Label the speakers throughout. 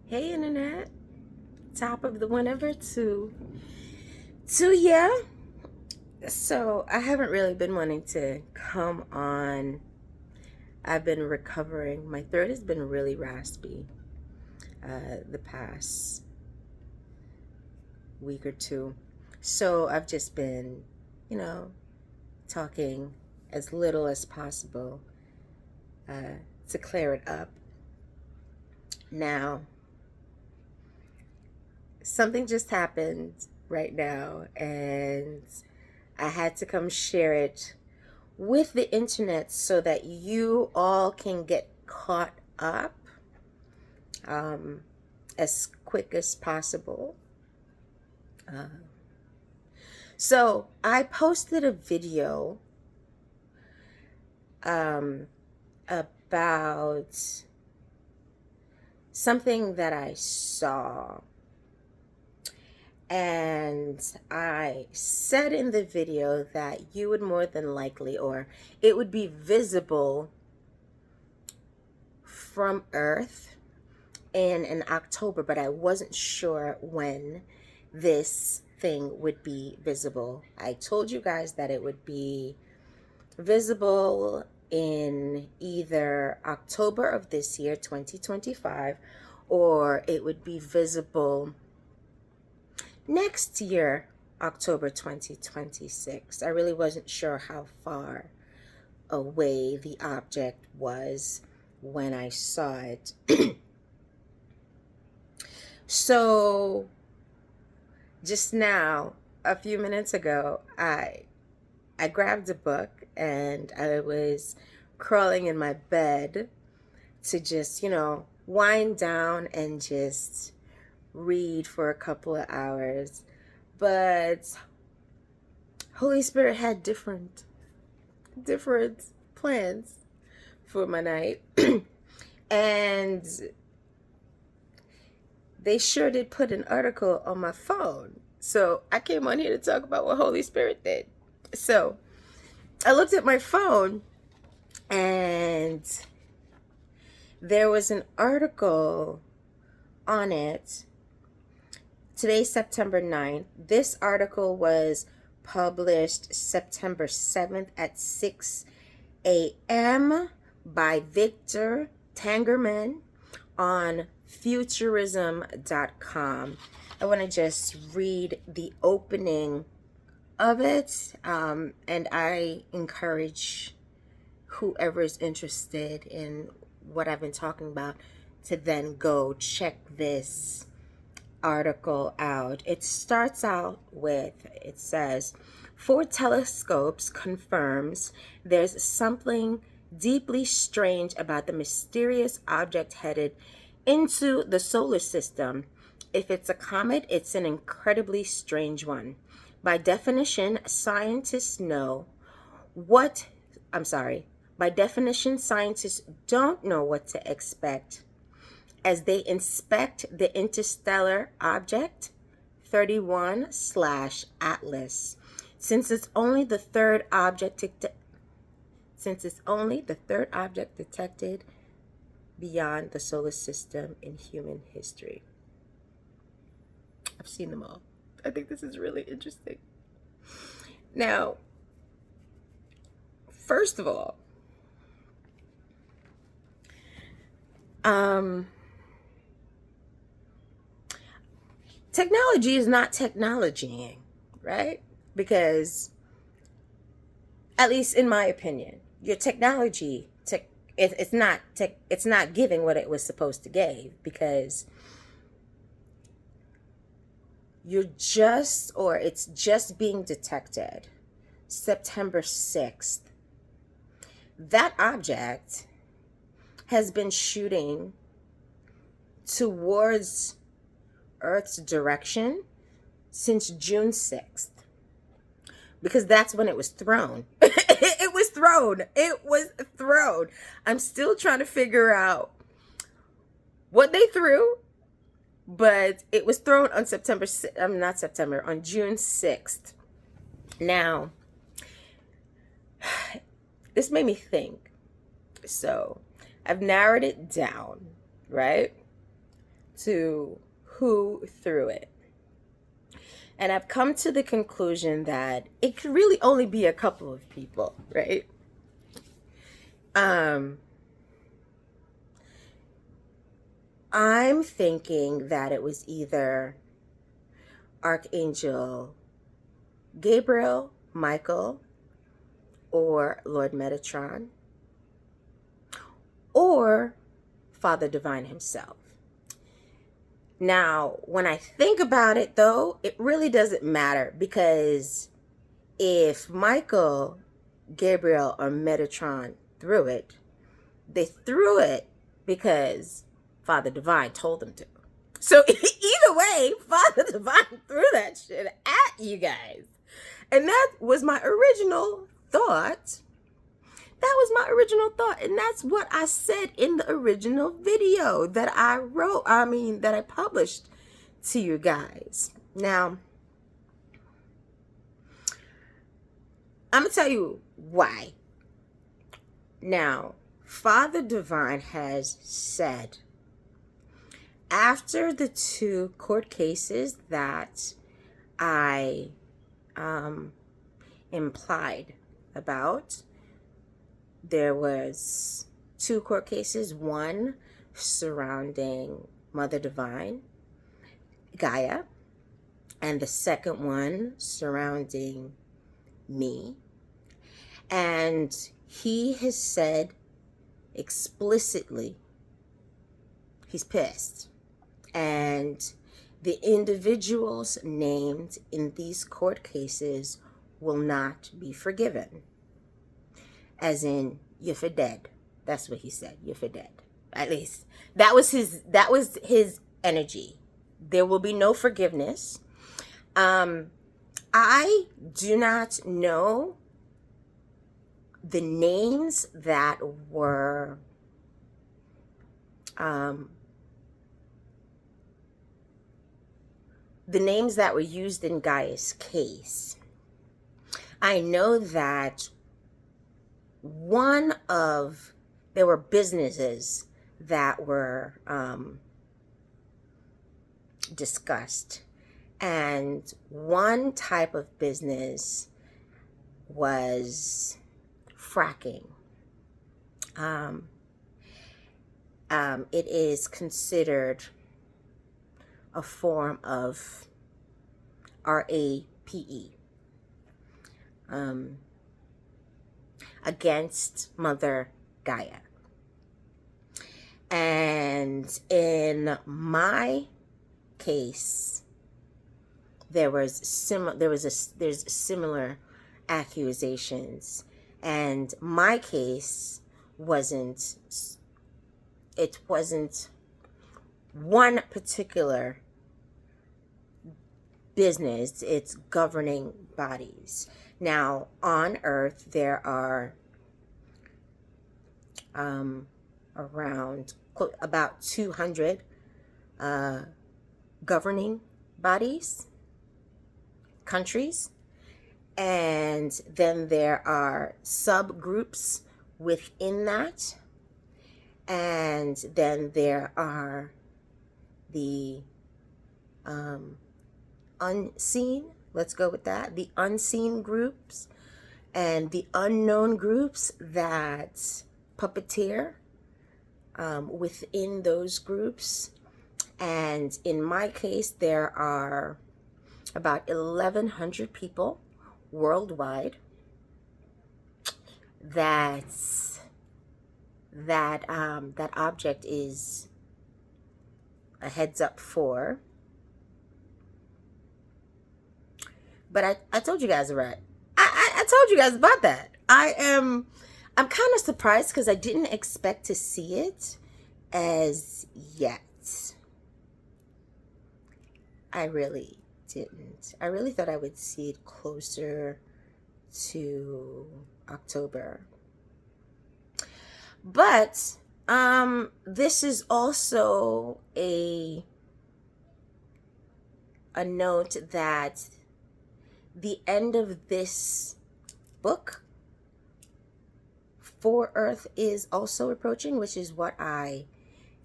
Speaker 1: Hey internet, top of the whenever to yeah. So I haven't really been wanting to come on. I've been recovering. My throat has been really raspy the past week or two. So I've just been, you know, talking as little as possible to clear it up. Now, something just happened right now, and I had to come share it with the internet so that you all can get caught up um, as quick as possible. Uh, so I posted a video um, about something that I saw. And I said in the video that you would more than likely, or it would be visible from Earth in October, but I wasn't sure when this thing would be visible. I told you guys that it would be visible in either October of this year, 2025, or it would be visible next year, October 2026. I really wasn't sure how far away the object was when I saw it. So just now, a few minutes ago, I grabbed a book and I was crawling in my bed to just, wind down and just read for a couple of hours. But Holy Spirit had different plans for my night. And they sure did put an article on my phone. So I came on here to talk about what Holy Spirit did. So I looked at my phone and there was an article on it. Today's September 9th. This article was published September 7th at 6 a.m. by Victor Tangerman on Futurism.com. I want to just read the opening of it, and I encourage whoever is interested in what I've been talking about to then go check this article out. It starts out with, it says, Ford Telescopes confirms there's something deeply strange about the mysterious object headed into the solar system. If it's a comet, it's an incredibly strange one. By definition, scientists don't know what to expect as they inspect the interstellar object 31/Atlas. Since it's only the third object detected beyond the solar system in human history. I've seen them all. I think this is really interesting. Now, first of all, technology is not technologying, right? Because, at least in my opinion, your technology, it's not giving what it was supposed to give, because it's just being detected September 6th. That object has been shooting towards Earth's direction since June 6th, because that's when it was thrown. It was thrown. I'm still trying to figure out what they threw, but it was thrown on on June 6th. Now, this made me think. So I've narrowed it down, right? to who threw it. And I've come to the conclusion that it could really only be a couple of people, right? I'm thinking that it was either Archangel Gabriel, Michael, or Lord Metatron, or Father Divine himself. Now, when I think about it, though, it really doesn't matter, because if Michael, Gabriel, or Metatron threw it, they threw it because Father Divine told them to. So either way, Father Divine threw that shit at you guys. And that was my original thought. And that's what I said in the original video that I published to you guys. Now, I'm going to tell you why. Now, Father Divine has said, after the 2 court cases that I implied about, there was 2 court cases, one surrounding Mother Divine, Gaia, and the second one surrounding me. And he has said explicitly he's pissed. And the individuals named in these court cases will not be forgiven. As in, you're for dead. That's what he said. You're for dead. At least that was his energy. There will be no forgiveness. I do not know the names that were used in Gaia's case. I know that there were businesses that were discussed, and one type of business was fracking. It is considered a form of RAPE, against Mother Gaia. And in my case, there's similar accusations, and my case wasn't one particular business, it's governing bodies. Now, on Earth, there are about 200 governing bodies, countries, and then there are subgroups within that, and then there are the unseen, let's go with that, the unseen groups and the unknown groups that puppeteer within those groups. And in my case, there are about 1,100 people worldwide that object is a heads up for. But I told you guys about it. I told you guys about that. I'm kind of surprised because I didn't expect to see it as yet. I really didn't. I really thought I would see it closer to October. But this is also a note that the end of this book for Earth is also approaching, which is what I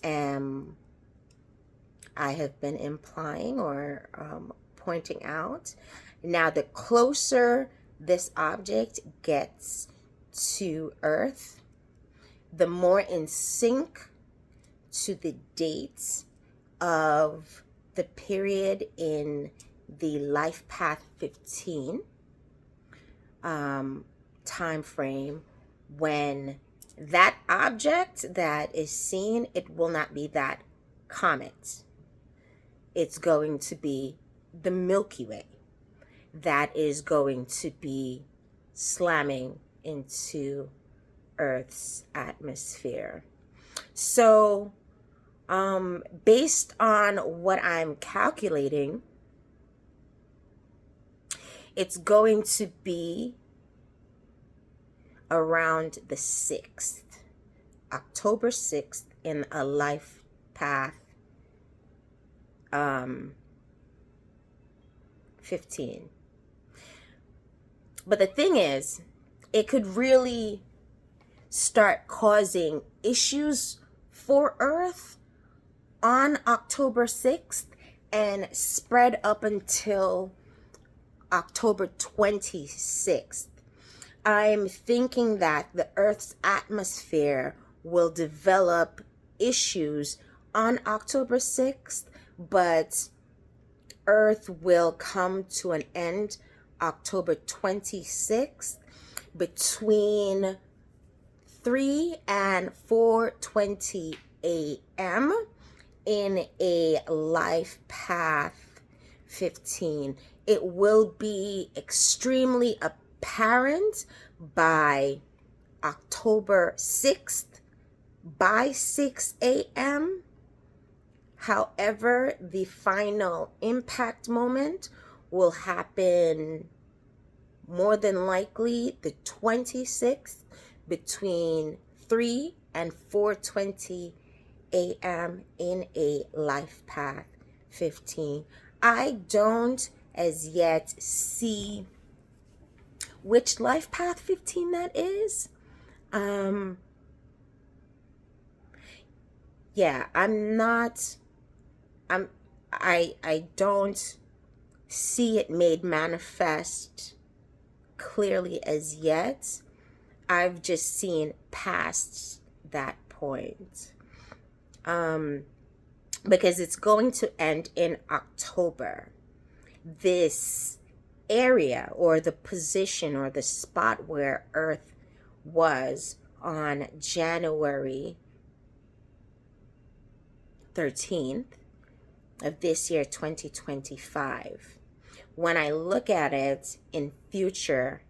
Speaker 1: am I have been implying or pointing out. Now, the closer this object gets to Earth, the more in sync to the dates of the period in the Lifepath15 time frame, when that object that is seen, it will not be that comet. It's going to be the Milky Way that is going to be slamming into Earth's atmosphere. So, based on what I'm calculating, it's going to be around the 6th, October 6th, in a life path 15. But the thing is, it could really start causing issues for Earth on October 6th and spread up until October 26th. I'm thinking that the Earth's atmosphere will develop issues on October 6th, but Earth will come to an end October 26th between 3 and 4:20 a.m. in a life path 15. It will be extremely apparent by October 6th by 6 a.m. However, the final impact moment will happen more than likely the 26th between 3 and 4:20 a.m. in a life path 15. I don't as yet see which life path 15 that is. Yeah, I don't see it made manifest clearly as yet. I've just seen past that point. Because it's going to end in October. This area or the position or the spot where Earth was on January 13th of this year, 2025. When I look at it in future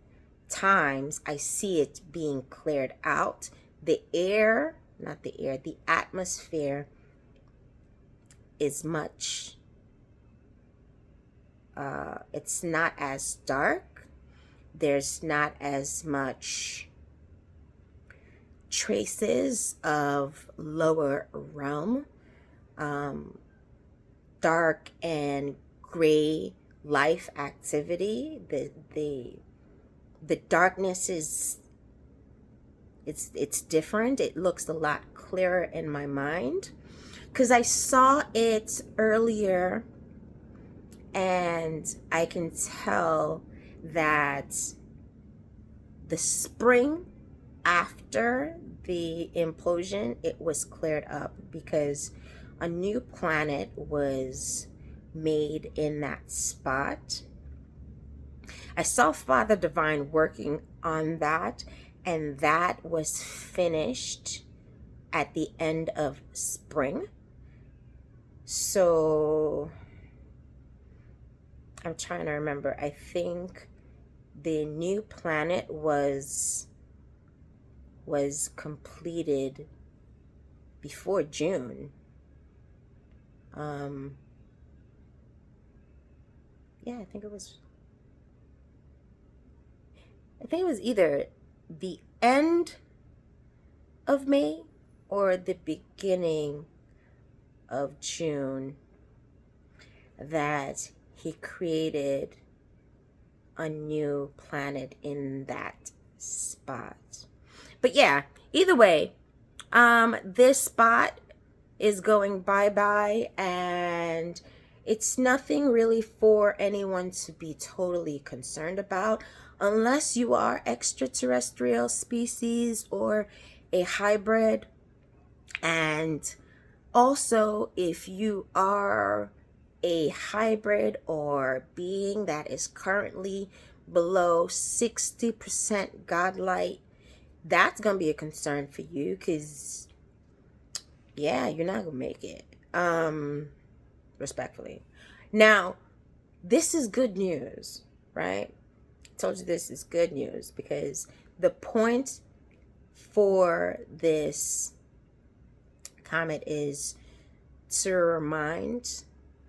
Speaker 1: times, I see it being cleared out. The atmosphere is much, it's not as dark. There's not as much traces of lower realm, dark and gray life activity. The darkness is, it's different. It looks a lot clearer in my mind because I saw it earlier, and I can tell that the spring after the implosion, it was cleared up because a new planet was made in that spot. I saw Father Divine working on that, and that was finished at the end of spring. So I'm trying to remember. I think the new planet was completed before June. Yeah, I think it was either the end of May or the beginning of June that he created a new planet in that spot. But yeah, either way, this spot is going bye-bye, and it's nothing really for anyone to be totally concerned about unless you are extraterrestrial species or a hybrid. And also, if you are a hybrid or being that is currently below 60% godlight, that's going to be a concern for you, because yeah, you're not going to make it. Respectfully. Now, this is good news, right? I told you this is good news, because the point for this comet is to remind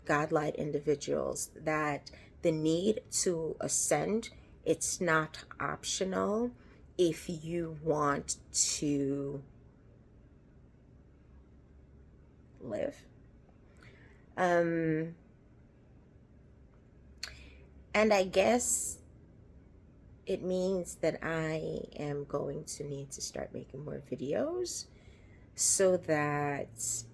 Speaker 1: godlight individuals that the need to ascend, it's not optional if you want to live. And I guess it means that I am going to need to start making more videos so that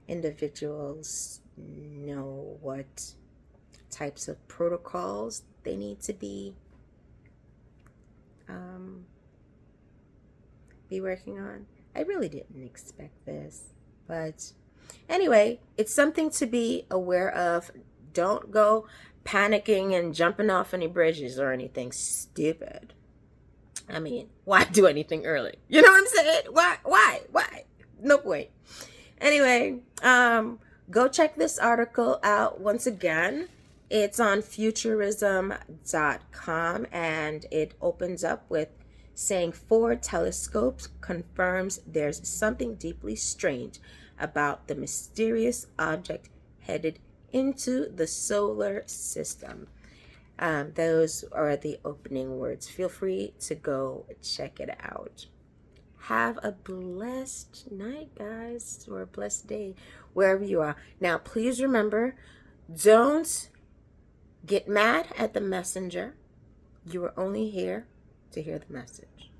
Speaker 1: individuals know what types of protocols they need to be working on. I really didn't expect this, but anyway, it's something to be aware of. Don't go panicking and jumping off any bridges or anything stupid. I mean, why do anything early? You know what I'm saying? Why? No point. Anyway, go check this article out once again. It's on Futurism.com, and it opens up with saying 4 telescopes confirms there's something deeply strange about the mysterious object headed into the solar system. Those are the opening words. Feel free to go check it out. Have a blessed night, guys, or a blessed day, wherever you are. Now, please remember, don't get mad at the messenger. You are only here to hear the message.